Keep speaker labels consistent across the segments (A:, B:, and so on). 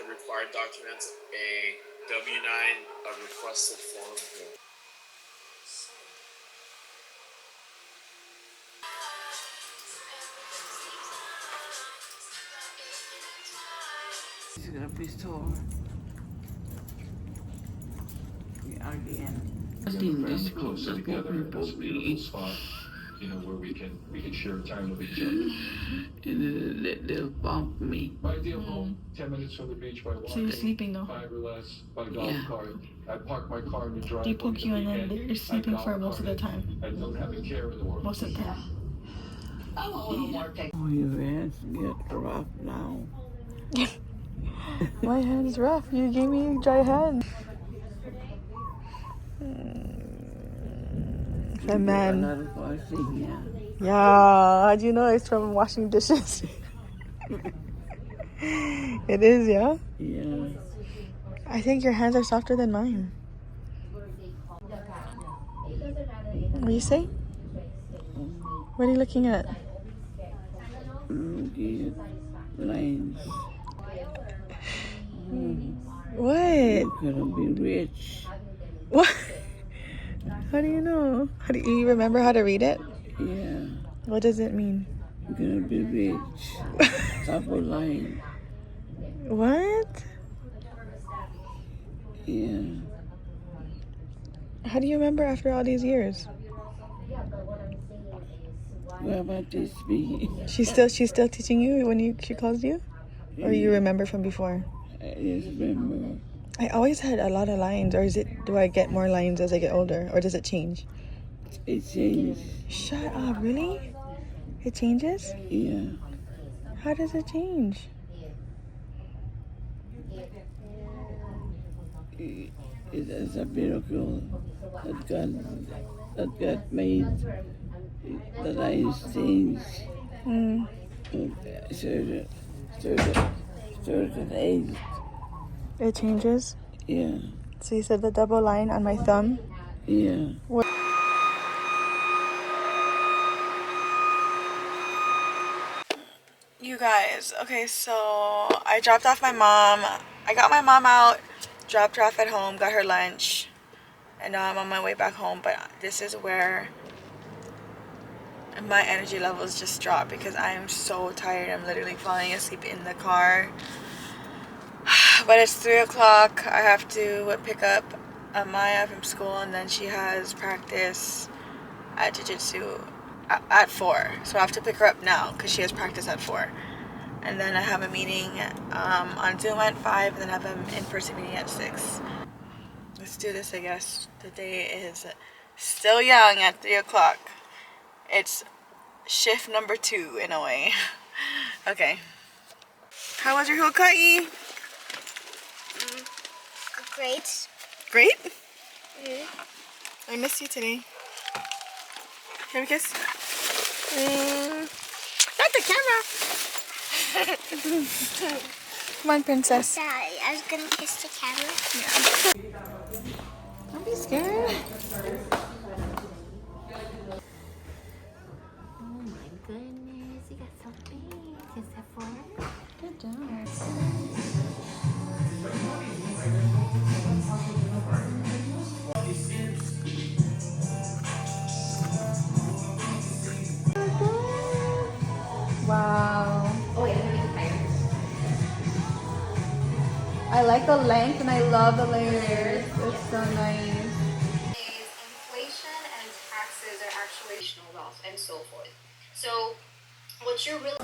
A: the required documents, a W-9, a requested form.
B: It's gonna be sore. Again.
C: This closer together in this beautiful spot, you know, where we can share time with each other.
B: And they'll bump me.
C: My ideal home, 10 minutes from the beach by walking.
D: So you're sleeping though?
C: 5 or less by golf cart. I park my car in the driveway.
D: They poke you and then you're sleeping for most of the time.
C: I don't have a care in the world.
D: Most of the time.
B: Oh, your hands get rough now.
D: My hand's rough. You gave me dry hands. That man.
B: Another washing, yeah.
D: Yeah, how do you know it's from washing dishes? It is, yeah?
B: Yeah.
D: I think your hands are softer than mine. What do you say? What are you looking at?
B: Looking at lines.
D: What?
B: You're gonna be rich.
D: What? How do you know? Do you remember how to read it?
B: Yeah.
D: What does it mean?
B: You're gonna be rich. Couple line.
D: What?
B: Yeah.
D: How do you remember after all these years?
B: What about this be?
D: She's still teaching you when she calls you? Or you remember from before?
B: I just remember.
D: I always had a lot of lines, or do I get more lines as I get older, or does it change?
B: It changed.
D: Shut up, really? It changes?
B: Yeah.
D: How does it change?
B: It is a miracle that God made the lines change. Certain age.
D: It changes?
B: Yeah.
D: So you said the double line on my thumb?
B: Yeah.
D: What? You guys, okay, so I dropped off my mom. I got my mom out, dropped her off at home, got her lunch, and now I'm on my way back home. But this is where my energy levels just drop because I am so tired. I'm literally falling asleep in the car. But it's 3 o'clock. I have to pick up Amaya from school, and then she has practice at jiu-jitsu at 4. So I have to pick her up now because she has practice at 4. And then I have a meeting on Zoom at 5, and then I have an in-person meeting at 6. Let's do this, I guess. The day is still young at 3 o'clock. It's shift number 2 in a way. Okay. How was your Hokai?
E: Great.
D: Great? I miss you today. Can we kiss? Not the camera. Come on, princess.
E: I was gonna kiss the camera.
D: Yeah. Don't be scared.
E: Oh my goodness, you got so big. Is that for her?
D: Good job. Wow.
E: Oh, yeah, let me fire.
D: I like the length and I love the layers. It's so nice.
F: Inflation and taxes are actually additional wealth and so forth. So what you're really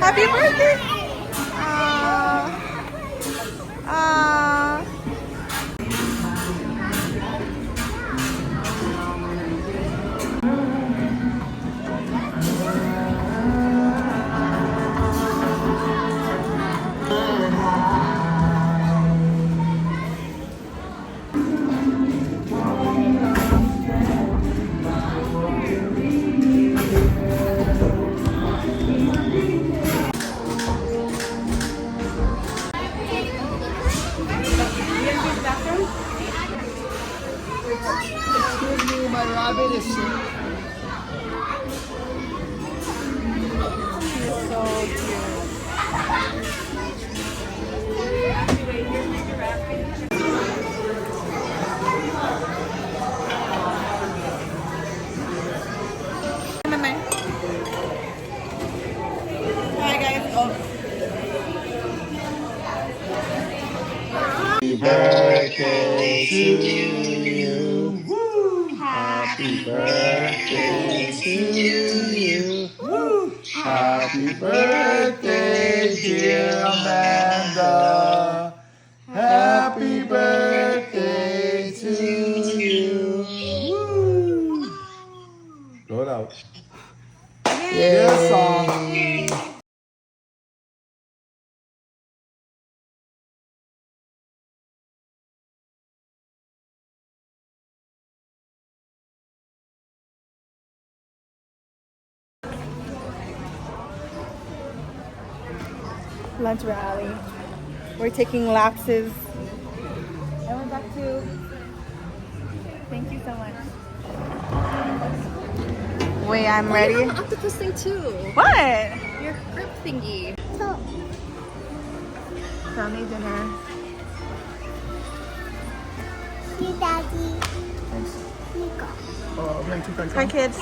D: Happy birthday!
G: my rabbit is sick.
D: He's so cute. Hi guys. Oh.
H: Happy birthday to you. Woo! Happy birthday to you. Woo! Happy birthday, dear Amanda. Happy birthday to you. Woo! Blow it out. Yeah, song.
D: Lunch rally. We're taking lapses. I went back to. Thank you so much. Wait, I'm ready.
E: You have an octopus thing too.
D: What?
E: Your grip thingy.
D: Family dinner.
E: See, Daddy.
D: Hi, kids.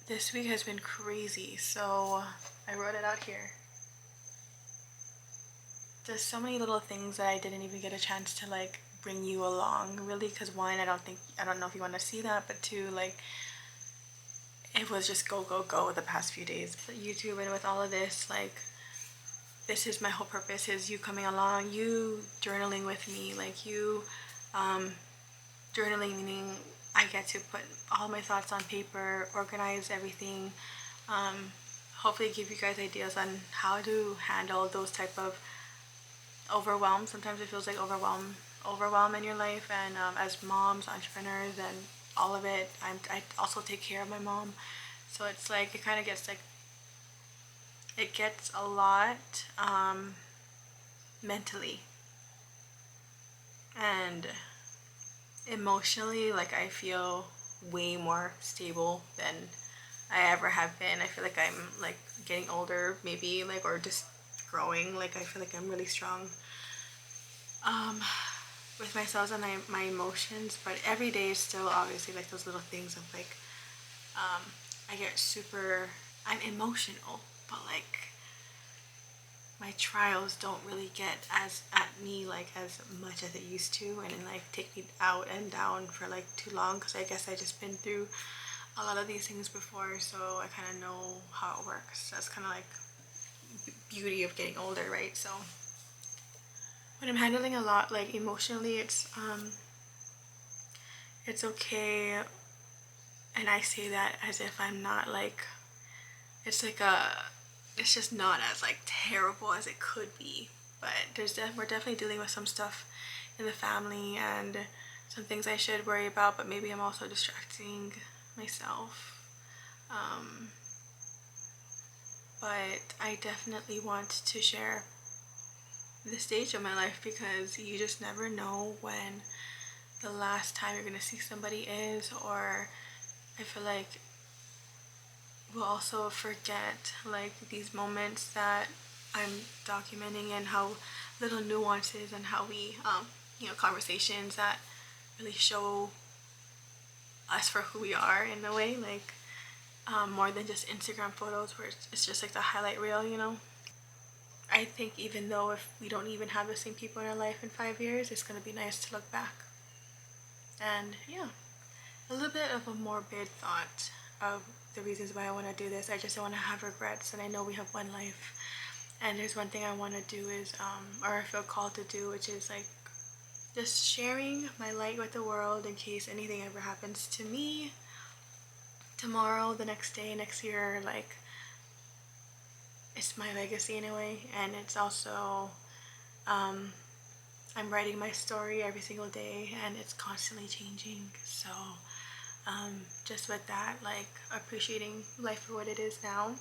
D: This week has been crazy, so I wrote it out here. There's so many little things that I didn't even get a chance to like bring you along, really, because one, I don't know if you want to see that, but two, like, it was just go the past few days. YouTube and with all of this, like, this is my whole purpose, is you coming along, you journaling with me, like you journaling meaning I get to put all my thoughts on paper, organize everything, hopefully give you guys ideas on how to handle those type of overwhelm. Sometimes it feels like overwhelm in your life, and as moms, entrepreneurs, and all of it, I also take care of my mom, so it's like it kind of gets like, it gets a lot mentally and emotionally. Like, I feel way more stable than I ever have been. I feel like I'm like getting older, maybe, like, or just growing. Like, I feel like I'm really strong with myself and my emotions, but every day is still obviously like those little things of like I get super, I'm emotional, but like my trials don't really get as at me like as much as it used to, and like take me out and down for like too long, because I guess I just been through a lot of these things before, so I kind of know how it works. That's kind of like beauty of getting older, right? So when I'm handling a lot like emotionally, it's okay, and I say that as if I'm not like, it's like it's just not as like terrible as it could be, but we're definitely dealing with some stuff in the family and some things I should worry about, but maybe I'm also distracting myself. But I definitely want to share this stage of my life, because you just never know when the last time you're gonna see somebody is, or I feel like we'll also forget like these moments that I'm documenting, and how little nuances and how we conversations that really show us for who we are in a way, like more than just Instagram photos where it's just like the highlight reel, you know. I think even though if we don't even have the same people in our life in 5 years, it's going to be nice to look back. And yeah, a little bit of a morbid thought of the reasons why I want to do this. I just don't want to have regrets, and I know we have one life, and there's one thing I want to do is or I feel called to do, which is like just sharing my light with the world in case anything ever happens to me tomorrow, the next day, next year. Like, it's my legacy in a way, and it's also I'm writing my story every single day, and it's constantly changing. So just with that, like appreciating life for what it is now.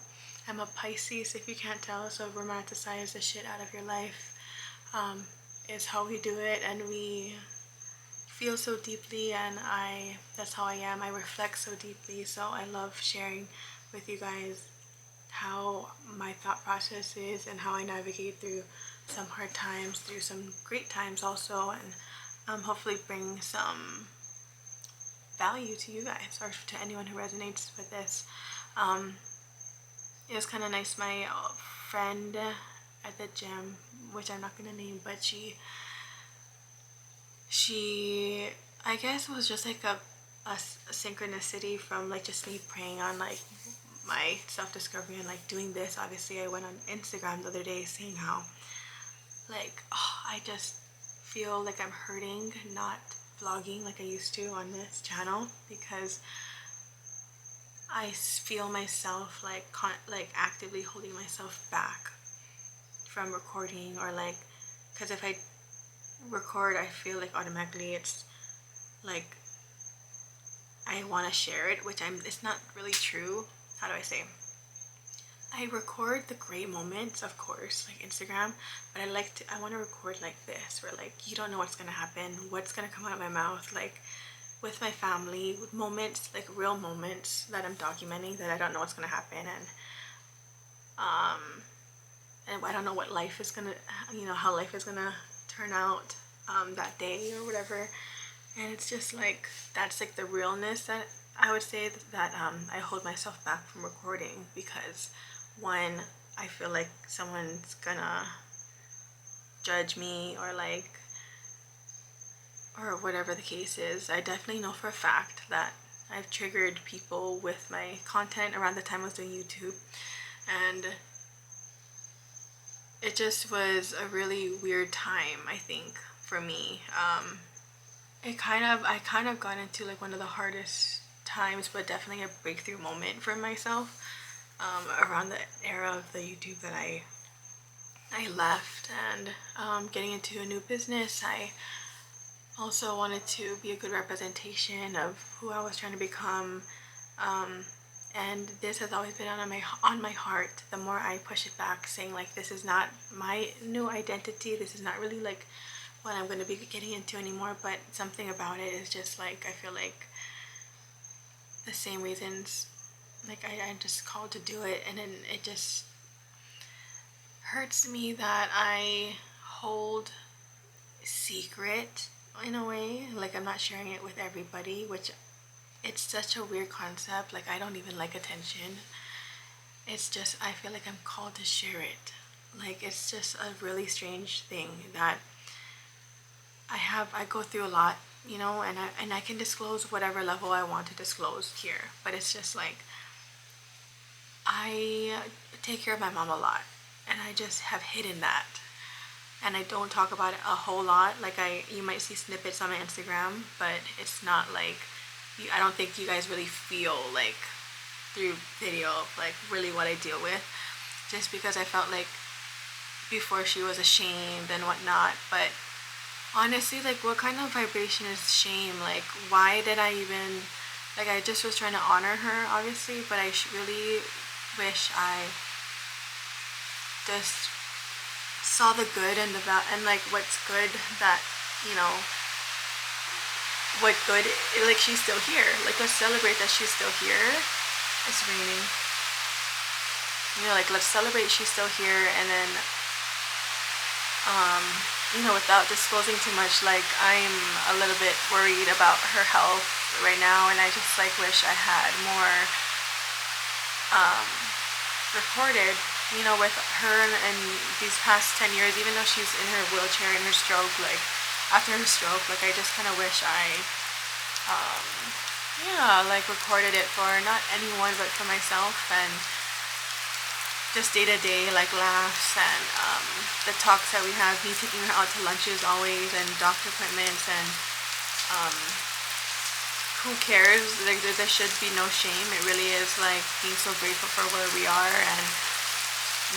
D: I'm a Pisces, if you can't tell, so romanticize the shit out of your life is how we do it, and we feel feel so deeply, and that's how I am. I reflect so deeply, so I love sharing with you guys how my thought process is and how I navigate through some hard times, through some great times also, and hopefully bring some value to you guys or to anyone who resonates with this. It was kind of nice. My friend at the gym, which I'm not gonna name, but she I guess was just like a synchronicity from like just me praying on like my self-discovery and like doing this. Obviously I went on Instagram the other day saying how like I just feel like I'm hurting not vlogging like I used to on this channel, because I feel myself like actively holding myself back from recording, or like, because if I record I feel like automatically it's like I want to share it, which it's not really true. How do I say? I record the great moments, of course, like Instagram, but I want to record like this, where like you don't know what's gonna happen, what's gonna come out of my mouth, like with my family, with moments, like real moments that I'm documenting that I don't know what's gonna happen, and I don't know what life is gonna, how life is gonna turn out that day or whatever. And it's just like, that's like the realness that I would say that I hold myself back from recording, because one, I feel like someone's gonna judge me, or like, or whatever the case is. I definitely know for a fact that I've triggered people with my content around the time I was doing YouTube, and it just was a really weird time, I think, for me. I kind of got into like one of the hardest times, but definitely a breakthrough moment for myself, around the era of the YouTube that I left, and getting into a new business. I also wanted to be a good representation of who I was trying to become, and this has always been on my heart. The more I push it back, saying like, this is not my new identity, this is not really like what I'm going to be getting into anymore, but something about it is just like, I feel like the same reasons, like I'm just called to do it, and then it just hurts me that I hold secret in a way, like I'm not sharing it with everybody, which it's such a weird concept. Like I don't even like attention. It's just, I feel like I'm called to share it. Like it's just a really strange thing that I go through a lot, and I can disclose whatever level I want to disclose here, but it's just like, I take care of my mom a lot, and I just have hidden that, and I don't talk about it a whole lot. Like you might see snippets on my Instagram, but it's not like, I don't think you guys really feel like through video like really what I deal with, just because I felt like before she was ashamed and whatnot. But honestly, like, what kind of vibration is shame? Like, why did I even, like, I just was trying to honor her, obviously, but I really wish I just saw the good and and like what's good, that, what good, like, she's still here. Like, let's celebrate that she's still here. It's raining. Like, let's celebrate she's still here, and then, without disclosing too much, like, I'm a little bit worried about her health right now, and I just, like, wish I had more, recorded, with her and these past 10 years, even though she's in her wheelchair and her stroke, like, after her stroke, like, I just kind of wish I, like, recorded it for not anyone, but for myself, and just day to day, like, laughs, and the talks that we have, me taking her out to lunches always, and doctor appointments, and who cares? Like, there should be no shame. It really is like being so grateful for where we are, and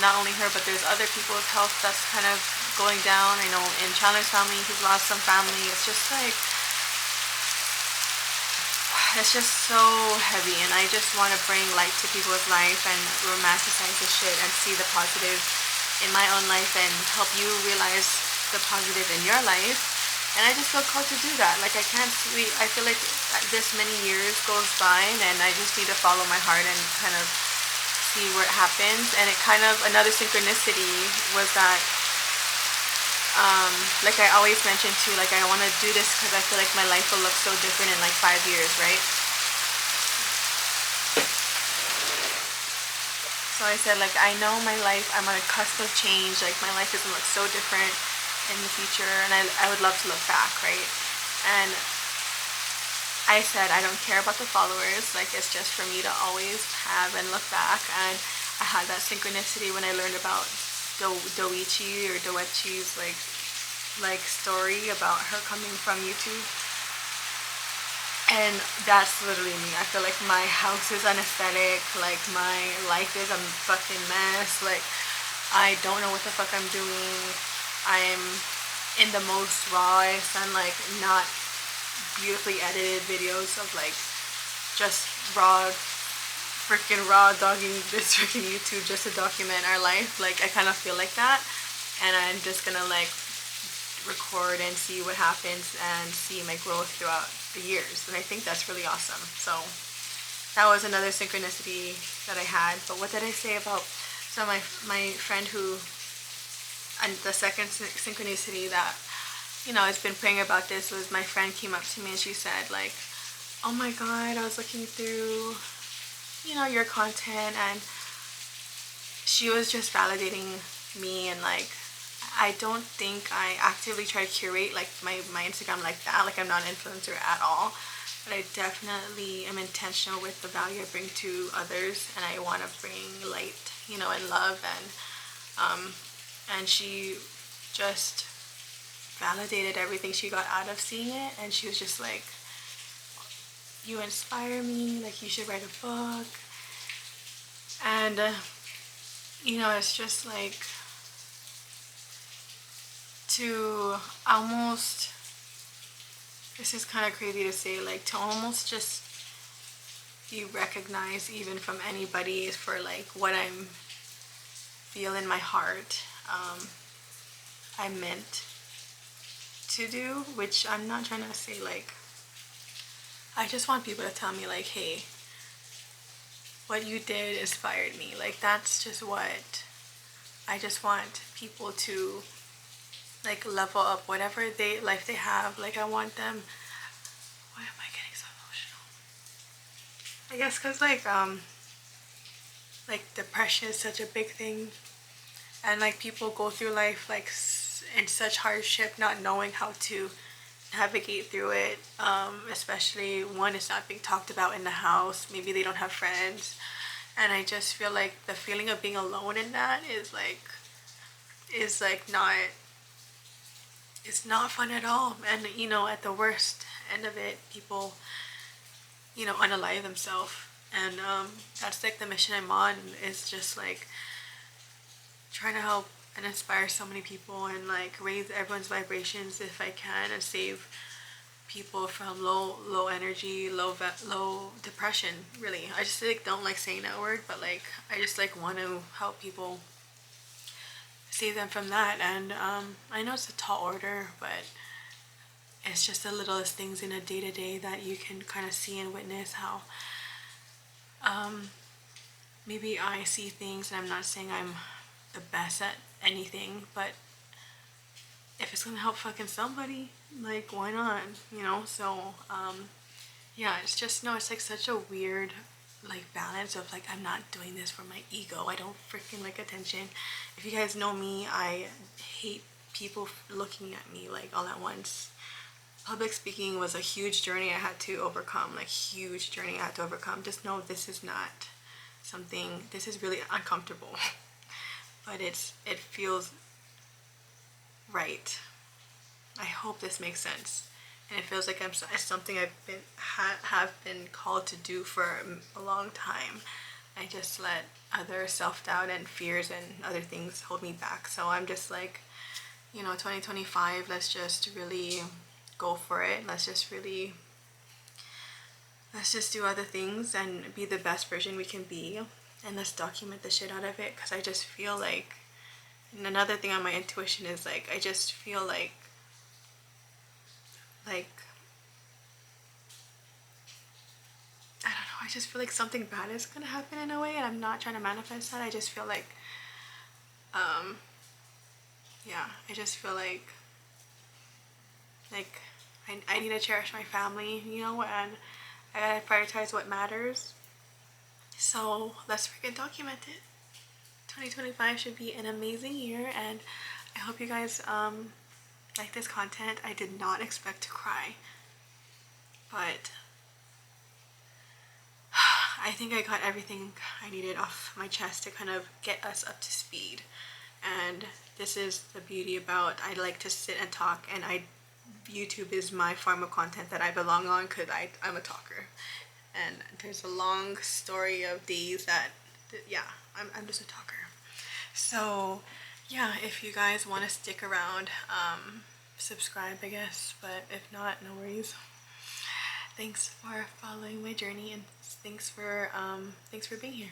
D: not only her, but there's other people's health that's kind of going down. I know in Chandler's family, he's lost some family. It's just like, it's just so heavy, and I just want to bring light to people's life and romanticize the shit and see the positive in my own life, and help you realize the positive in your life, And I just feel called to do that. Like I can't see, I feel like this many years goes by and I just need to follow my heart and kind of see where it happens. And it kind of, another synchronicity was that, like I always mention too, like I want to do this because I feel like my life will look so different in like 5 years, right? So I said, like, I know my life, I'm on a cusp of change, like my life is gonna look so different in the future, and I would love to look back, right? And I said, I don't care about the followers, like it's just for me to always have and look back. And I had that synchronicity when I learned about Doichi or Doechi's like story about her coming from YouTube. And that's literally me. I feel like my house is unaesthetic, like my life is a fucking mess, like I don't know what the fuck I'm doing. I'm in the most rawest and like not beautifully edited videos of like just freaking raw dogging this freaking YouTube just to document our life. Like I kind of feel like that, and I'm just gonna like record and see what happens and see my growth throughout the years. And I think that's really awesome. So that was another synchronicity that I had. But what did I say about, so my friend who, and the second synchronicity that, you know, has been praying about this was my friend came up to me and she said like, oh my god, I was looking through, you know, your content, and she was just validating me. And like I don't think I actively try to curate like my Instagram like that, like I'm not an influencer at all, but I definitely am intentional with the value I bring to others, and I want to bring light, you know, and love. And she just validated everything she got out of seeing it, and she was just like, you inspire me, like you should write a book. And you know, it's just like to almost, this is kind of crazy to say, like to almost just be recognized even from anybody for like what I'm feel in my heart, I meant to do, which I'm not trying to say like, I just want people to tell me like, hey, what you did inspired me. Like that's just what I just want people to like level up whatever life they have. Like I want them, why am I getting so emotional? I guess because like depression is such a big thing, and like people go through life like in such hardship, not knowing how to navigate through it. Especially one, is not being talked about in the house, maybe they don't have friends, and I just feel like the feeling of being alone in that is like not, it's not fun at all. And you know, at the worst end of it, people, you know, unalive themselves. And that's like the mission I'm on, is just like trying to help and inspire so many people and like raise everyone's vibrations if I can, and save people from low energy, low depression. Really, I just like don't like saying that word, but like I just like want to help people, save them from that. And I know it's a tall order, but it's just the littlest things in a day-to-day that you can kind of see and witness how maybe I see things, and I'm not saying I'm the best at anything, but if it's gonna help fucking somebody, like why not, you know? So yeah, it's just, no, it's like such a weird like balance of like, I'm not doing this for my ego. I don't freaking like attention. If you guys know me, I hate people looking at me like all at once. Public speaking was a huge journey I had to overcome, like huge journey I had to overcome. Just know this is not something, this is really uncomfortable, but it feels right. I hope this makes sense. And it feels like it's something I've been have been called to do for a long time. I just let other self-doubt and fears and other things hold me back. So I'm just like, you know, 2025, let's just really go for it. Let's just do other things and be the best version we can be, and let's document the shit out of it. Because I just feel like, and another thing on my intuition is like, I just feel like like, I don't know, I just feel like something bad is gonna happen in a way, and I'm not trying to manifest that. I just feel like, yeah, I just feel like I need to cherish my family, you know, and I gotta prioritize what matters. So let's freaking document it. 2025 should be an amazing year, and I hope you guys like this content. I did not expect to cry, but I think I got everything I needed off my chest to kind of get us up to speed. And this is the beauty about, I like to sit and talk, and YouTube is my form of content that I belong on because I'm a talker. And there's a long story of these that, yeah, I'm just a talker. So yeah, if you guys want to stick around, subscribe, I guess, but if not, no worries. Thanks for following my journey, and thanks for being here.